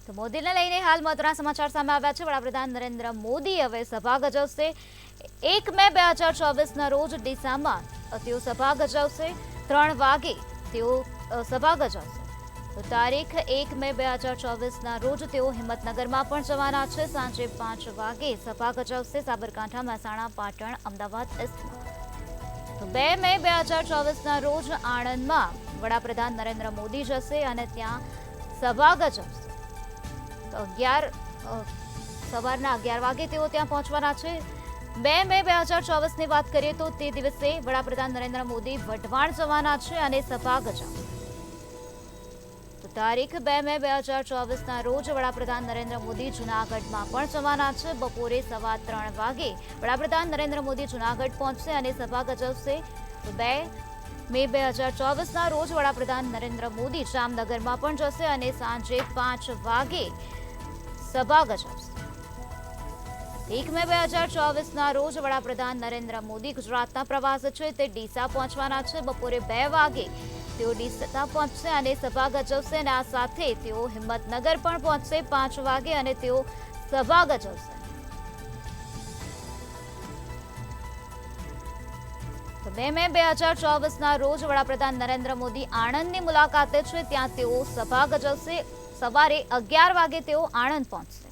તો મોદીને લઈને હાલ મહત્વના સમાચાર સામે આવ્યા છે। વડાપ્રધાન નરેન્દ્ર મોદી હવે સભા ગજવશે। 1 મે 2024ના રોજ ડીસામાં તેઓ સભા ગજવશે। 3 વાગે તેઓ સભા ગજવશે। તો તારીખ 1 મે 2024ના રોજ તેઓ હિંમતનગરમાં પણ જવાના છે। સાંજે 5 વાગે સભા ગજવશે સાબરકાંઠા, મહેસાણા, પાટણ, અમદાવાદ એસ્ટમાં। તો 2 મે 2024ના રોજ આણંદમાં વડાપ્રધાન નરેન્દ્ર મોદી જશે અને ત્યાં સભા ગજવશે। તો સવારના 11 વાગે તેઓ ત્યાં પહોંચવાના છે। 2 મે 2024ની વાત કરીએ તો તે દિવસે વડાપ્રધાન નરેન્દ્ર મોદી વઢવાણ જવાના છે અને સભા ગજવશે। તો તારીખ 2 મે 2024ના રોજ વડાપ્રધાન નરેન્દ્ર મોદી જૂનાગઢમાં પણ જવાના છે। બપોરે 3:15 વાગે વડાપ્રધાન નરેન્દ્ર મોદી જૂનાગઢ પહોંચશે અને સભા ગજવશે। તો 2 મે 2024ના રોજ વડાપ્રધાન નરેન્દ્ર મોદી જામનગરમાં પણ જશે અને સાંજે 5 વાગે સભા ગજવશે। 1 મે 2024ના રોજ વડાપ્રધાન નરેન્દ્ર મોદી ગુજરાતના પ્રવાસે છે તે ડીસા પહોંચવાના છે। બપોરે 2 વાગે તેઓ ડીસા પહોંચશે અને સભા ગજવશે અને આ સાથે તેઓ હિંમતનગર પણ પહોંચશે 5 વાગે અને તેઓ સભા ગજવશે। તો 2 મે 2024ના રોજ વડાપ્રધાન નરેન્દ્ર મોદી આણંદની મુલાકાતે છે, ત્યાં તેઓ સભા ગજવશે। સવારે 11 વાગે તેઓ આણંદ પહોંચશે।